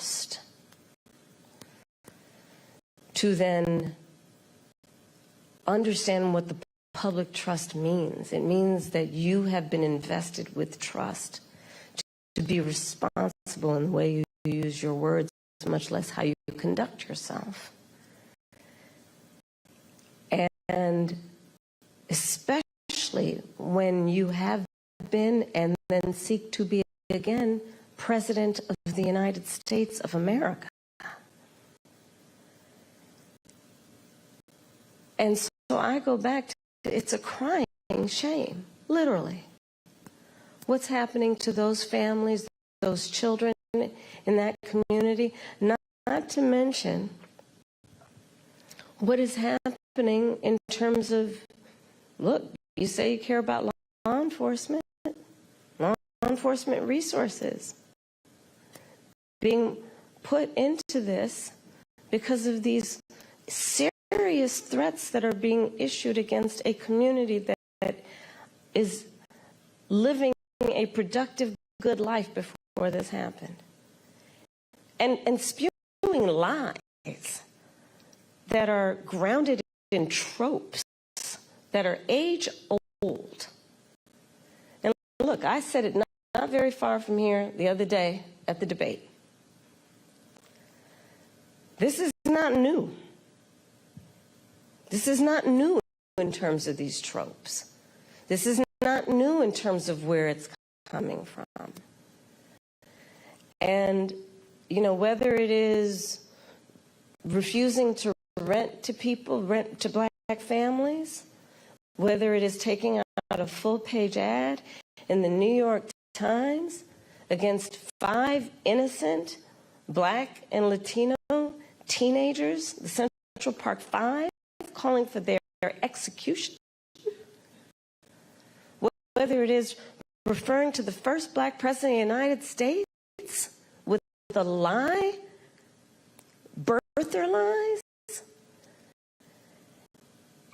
trust to then understand what the public trust means. It means that you have been invested with trust to be responsible in the way you use your words, much less how you conduct yourself. And especially when you have been and then seek to be again President of the United States of America. And so I go back to, it's a crying shame, literally. What's happening to those families, those children in that community, not to mention what is happening in terms of, look, you say you care about law enforcement resources being put into this because of these serious threats that are being issued against a community that is living a productive, good life before this happened. And spewing lies that are grounded in tropes that are age-old. And look, I said it not very far from here the other day at the debate. This is not new. This is not new in terms of these tropes. This is not new in terms of where it's coming from. And, you know, whether it is refusing to rent to people, rent to black families, whether it is taking out a full-page ad in the New York Times against 5 innocent black and Latino teenagers, the Central Park 5, calling for their execution, whether it is referring to the first black president of the United States with the lie, birther lies.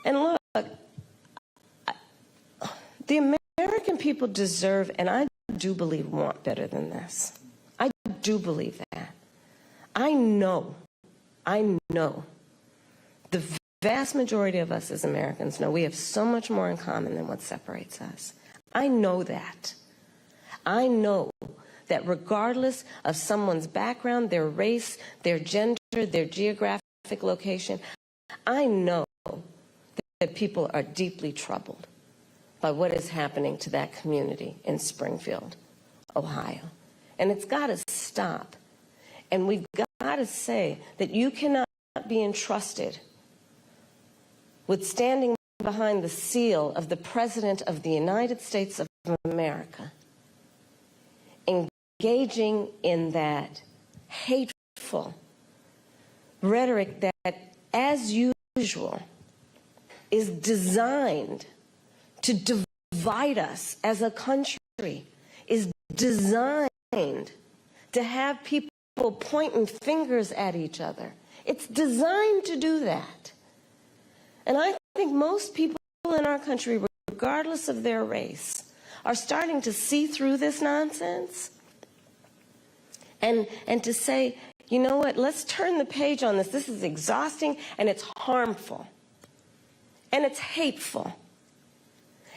And look, the American people deserve, and I do believe want better than this. I do believe that. I know the vast majority of us as Americans know we have so much more in common than what separates us. I know that. I know that regardless of someone's background, their race, their gender, their geographic location, I know that people are deeply troubled by what is happening to that community in Springfield, Ohio. And it's got to stop. And we've got to say that you cannot be entrusted with standing behind the seal of the President of the United States of America, engaging in that hateful rhetoric that, as usual, is designed to divide us as a country, is designed to have people pointing fingers at each other. It's designed to do that. And I think most people in our country, regardless of their race, are starting to see through this nonsense and to say, you know what, let's turn the page on this. This is exhausting and it's harmful and it's hateful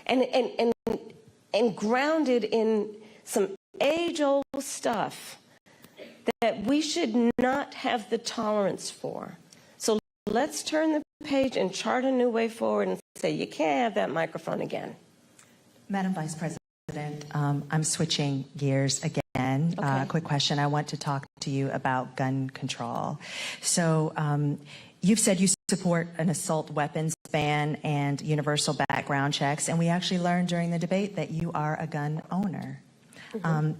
and grounded in some age-old stuff that we should not have the tolerance for. So let's turn the page and chart a new way forward and say, you can't have that microphone again. Madam Vice President, I'm switching gears again. Okay. Quick question. I want to talk to you about gun control. So you've said you support an assault weapons ban and universal background checks, and we actually learned during the debate that you are a gun owner. Mm-hmm.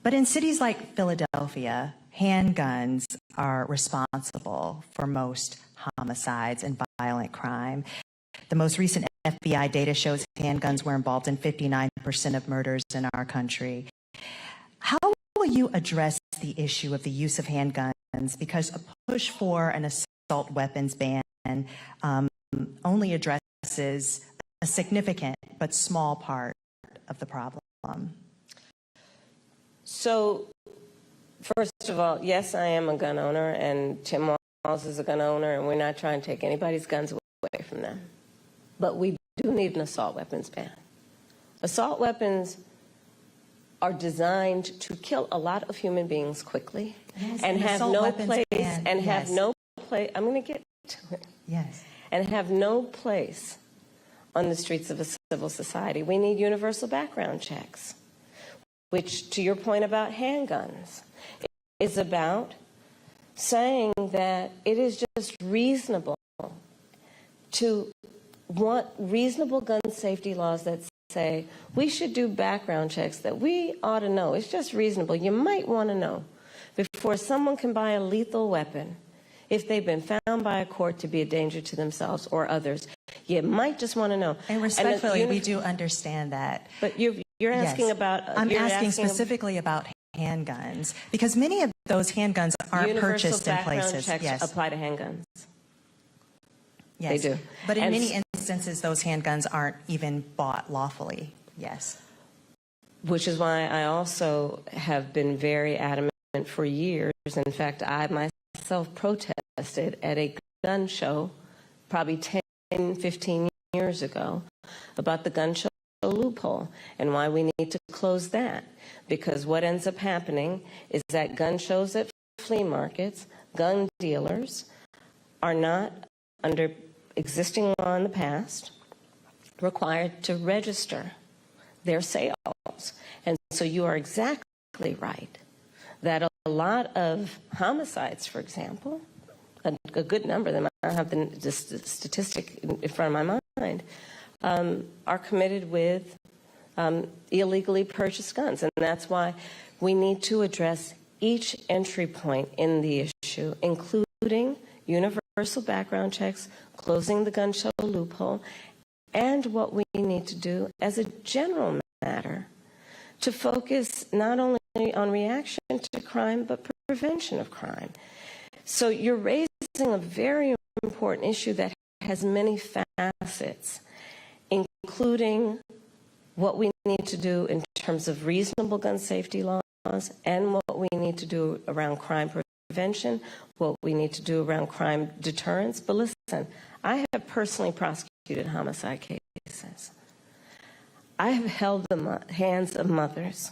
But in cities like Philadelphia, handguns are responsible for most homicides and violent crime. The most recent FBI data shows handguns were involved in 59% of murders in our country. How will you address the issue of the use of handguns? Because a push for an assault weapons ban only addresses a significant but small part of the problem. So First of all, yes, I am a gun owner, and Tim Walz is a gun owner, and we're not trying to take anybody's guns away from them. But we do need an assault weapons ban. Assault weapons are designed to kill a lot of human beings quickly, yes, and have no place, and yes. have no place, I'm going to get to it. Yes. And have no place on the streets of a civil society. We need universal background checks, which, to your point about handguns, is about saying that it is just reasonable to want reasonable gun safety laws that say we should do background checks that we ought to know. It's just reasonable. You might want to know before someone can buy a lethal weapon if they've been found by a court to be a danger to themselves or others. You might just want to know. And respectfully, we do understand that. But you're asking yes. about... I'm asking specifically about handguns, because many of those handguns aren't purchased in places. Universal background checks apply to handguns. Yes. They do. But in many instances, those handguns aren't even bought lawfully. Yes. Which is why I also have been very adamant for years. In fact, I myself protested at a gun show probably 10, 15 years ago about the gun show loophole and why we need to close that. Because what ends up happening is that gun shows at flea markets, gun dealers are not, under existing law in the past, required to register their sales. And so you are exactly right that a lot of homicides, for example, a good number of them, I don't have the statistic in front of my mind, are committed with illegally purchased guns. And that's why we need to address each entry point in the issue, including universal background checks, closing the gun show loophole, and what we need to do as a general matter to focus not only on reaction to crime, but prevention of crime. So you're raising a very important issue that has many facets, including what we need to do in terms of reasonable gun safety laws and what we need to do around crime prevention, what we need to do around crime deterrence. But listen, I have personally prosecuted homicide cases. I have held the hands of mothers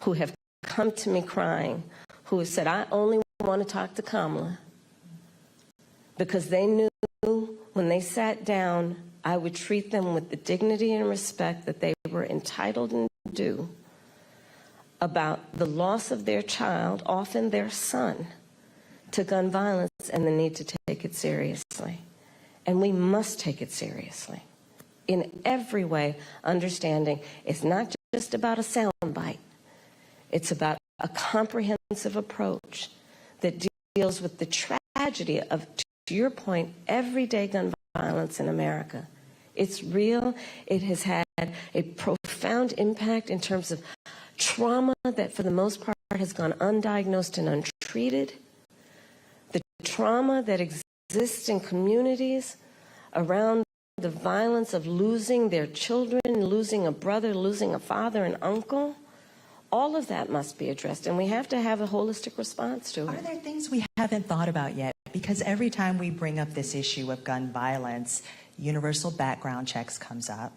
who have come to me crying, who have said, I only want to talk to Kamala, because they knew when they sat down, I would treat them with the dignity and respect that they were entitled and due about the loss of their child, often their son, to gun violence and the need to take it seriously. And we must take it seriously in every way, understanding it's not just about a soundbite. It's about a comprehensive approach that deals with the tragedy of, to your point, everyday gun violence in America. It's real. It has had a profound impact in terms of trauma that, for the most part, has gone undiagnosed and untreated. The trauma that exists in communities around the violence of losing their children, losing a brother, losing a father, an uncle. All of that must be addressed, and we have to have a holistic response to it. Are there things we haven't thought about yet? Because every time we bring up this issue of gun violence, universal background checks comes up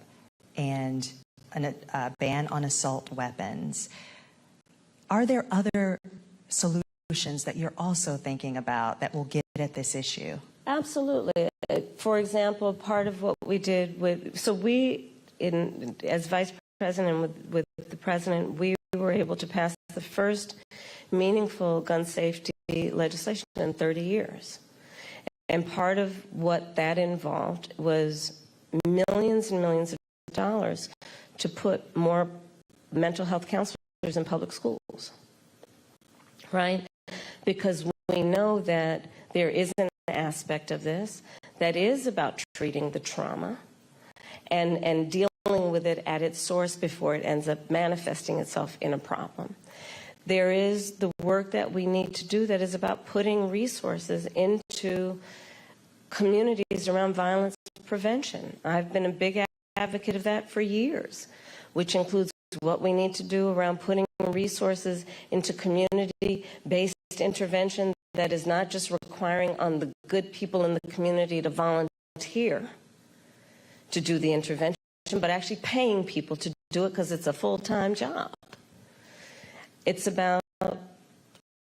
and a ban on assault weapons. Are there other solutions that you're also thinking about that will get at this issue? Absolutely. For example, part of what we did with, so we, as Vice President with the President, we were able to pass the first meaningful gun safety legislation in 30 years. And part of what that involved was millions and millions of dollars to put more mental health counselors in public schools, right? Because we know that there is an aspect of this that is about treating the trauma and dealing with it at its source before it ends up manifesting itself in a problem. There is the work that we need to do that is about putting resources into communities around violence prevention. I've been a big advocate of that for years, which includes what we need to do around putting resources into community-based intervention that is not just requiring on the good people in the community to volunteer to do the intervention, but actually paying people to do it because it's a full-time job. It's about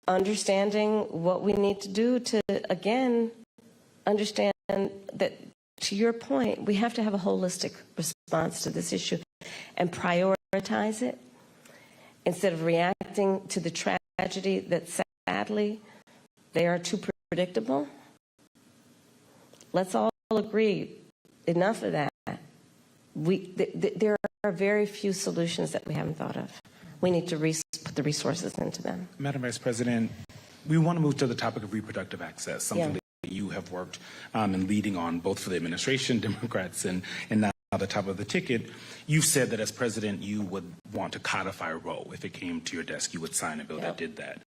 understanding what we need to do to, again, understand that, to your point, we have to have a holistic response to this issue and prioritize it instead of reacting to the tragedy that sadly they are too predictable. Let's all agree, enough of that. There are very few solutions that we haven't thought of. We need to put the resources into them. Madam Vice President, we want to move to the topic of reproductive access, something that you have worked in leading on both for the administration, Democrats, and now the top of the ticket. You've said that as president, you would want to codify Roe. If it came to your desk, you would sign a bill that did that.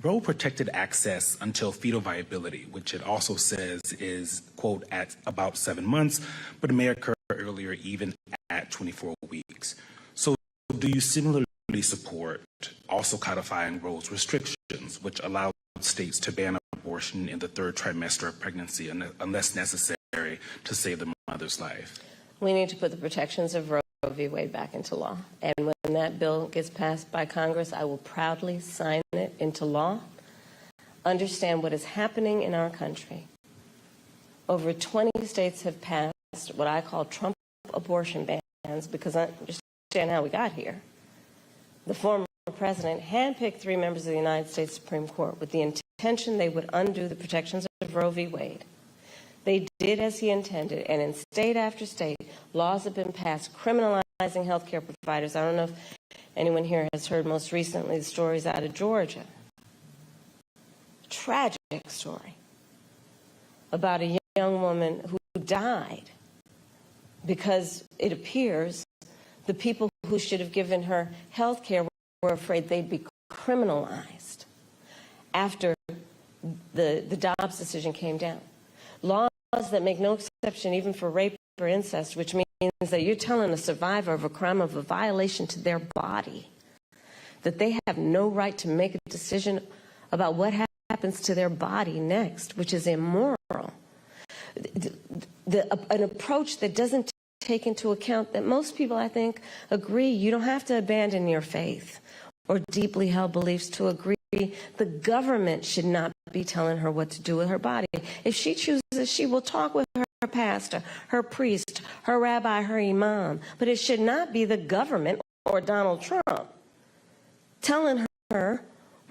Roe protected access until fetal viability, which it also says is, quote, at about 7 months, but it may occur earlier, even at 24 weeks. So do you similarly support also codifying Roe's restrictions, which allow states to ban abortion in the 3rd trimester of pregnancy unless necessary to save the mother's life? We need to put the protections of Roe v. Wade back into law. And when that bill gets passed by Congress, I will proudly sign it into law. Understand what is happening in our country. Over 20 states have passed what I call Trump abortion bans because I understand how we got here. The former president handpicked 3 members of the United States Supreme Court with the intention they would undo the protections of Roe v. Wade. They did as he intended, and in state after state, laws have been passed criminalizing health care providers. I don't know if anyone here has heard most recently the stories out of Georgia. Tragic story about a young woman who died because it appears the people who should have given her health care were afraid they'd be criminalized after the Dobbs decision came down. Laws that make no exception even for rape or incest, which means that you're telling a survivor of a crime of a violation to their body that they have no right to make a decision about what happens to their body next, which is immoral. An approach that doesn't take into account that most people, I think, agree you don't have to abandon your faith or deeply held beliefs to agree the government should not be telling her what to do with her body. If she chooses, she will talk with her pastor, her priest, her rabbi, her imam, but it should not be the government or Donald Trump telling her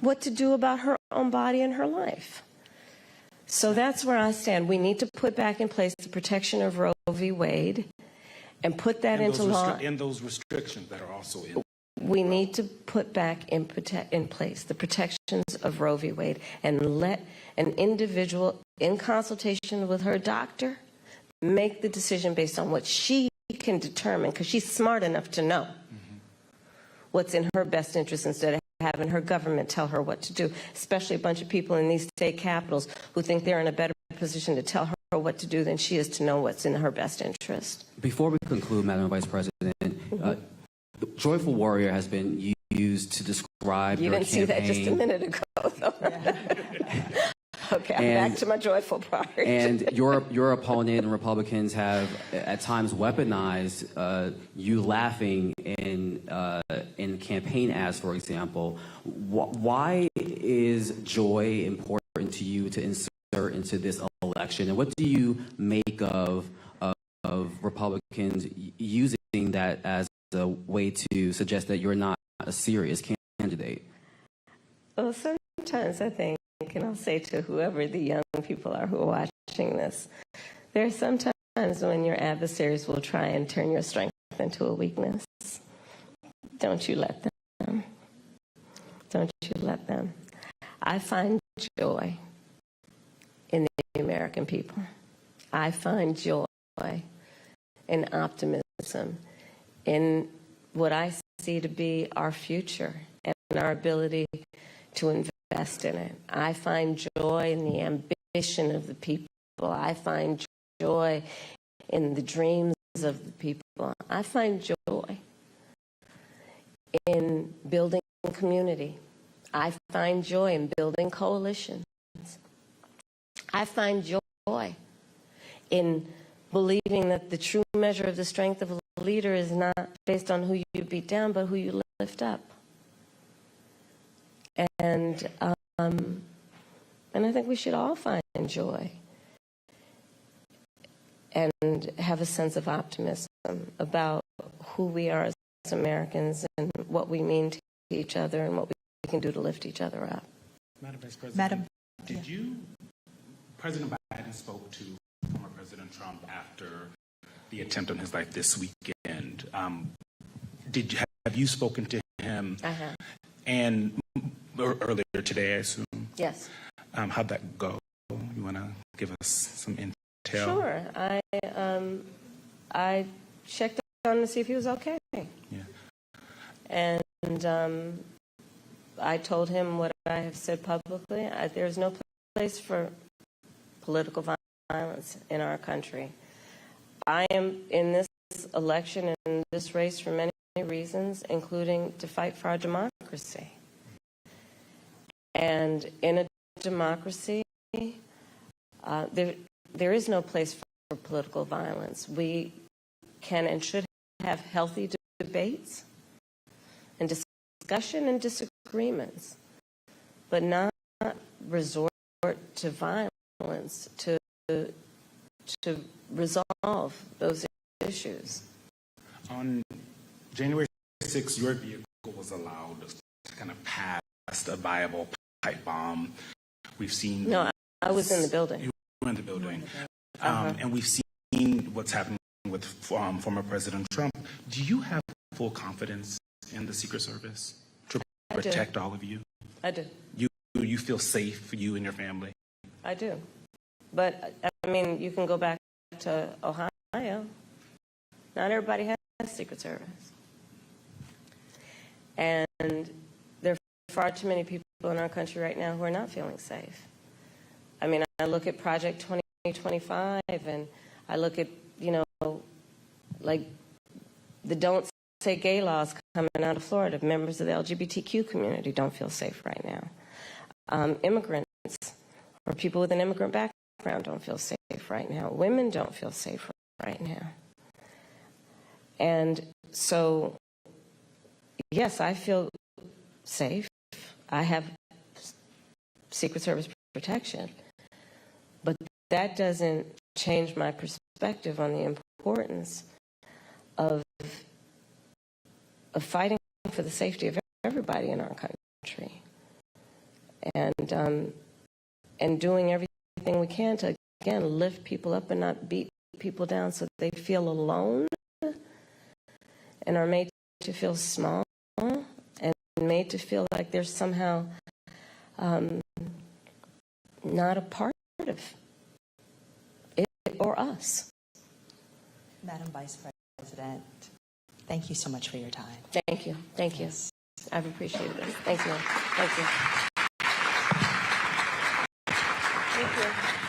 what to do about her own body and her life. So that's where I stand. We need to put back in place the protection of Roe v. Wade and put that into law. And those restrictions that are also in. We need to put back in place the protections of Roe v. Wade and let an individual, in consultation with her doctor, make the decision based on what she can determine, because she's smart enough to know what's in her best interest instead of having her government tell her what to do, especially a bunch of people in these state capitals who think they're in a better position to tell her what to do than she is to know what's in her best interest. Before we conclude, Madam Vice President, the Joyful Warrior has been used to describe You your didn't see that campaign. just a minute ago, though. Okay, I'm back to my joyful part. And your opponent and Republicans have at times weaponized you laughing in campaign ads, for example. Why is joy important to you to insert into this election? And what do you make of Republicans using that as a way to suggest that you're not a serious candidate? Well, sometimes I think, and I'll say to whoever the young people are who are watching this, there are some times when your adversaries will try and turn your strength into a weakness. Don't you let them. Don't you let them. I find joy in the American people. I find joy and optimism in what I see to be our future and our ability to invest in it. I find joy in the ambition of the people. I find joy in the dreams of the people. I find joy in building community. I find joy in building coalitions. I find joy in believing that the true measure of the strength of a leader is not based on who you beat down, but who you lift up. And I think we should all find joy and have a sense of optimism about who we are as Americans and what we mean to each other and what we can do to lift each other up. Madam Vice President, President Biden spoke to former President Trump after the attempt on his life this weekend. Have you spoken to him? I have. And earlier today, I assume? Yes. How'd that go? You want to give us some intel? Sure. I checked on him to see if he was okay. Yeah. And I told him what I have said publicly. There's no place for political violence in our country. I am in this election and in this race for many reasons, including to fight for our democracy. And in a democracy, there is no place for political violence. We can and should have healthy debates and discussion and disagreements, but not resort to violence to resolve those issues. On January 6th, your vehicle was allowed to kind of pass a viable pipe bomb. We've seen... No, I was in the building. You were in the building. And we've seen what's happening with former President Trump. Do you have full confidence in the Secret Service to protect all of you? I do. You feel safe, you and your family? I do. But, I mean, you can go back to Ohio. Not everybody has Secret Service. And there are far too many people in our country right now who are not feeling safe. I mean, I look at Project 2025, and I look at, like the Don't Say Gay laws coming out of Florida. Members of the LGBTQ community don't feel safe right now. Immigrants or people with an immigrant background don't feel safe right now. Women don't feel safe right now. And so, yes, I feel safe. I have Secret Service protection. But that doesn't change my perspective on the importance of fighting for the safety of everybody in our country. And doing everything we can to, again, lift people up and not beat people down so they feel alone and are made to feel small and made to feel like they're somehow not a part of it or us. Madam Vice President, thank you so much for your time. Thank you. Thank you. I've appreciated this. Thank you. Thank you. Thank you.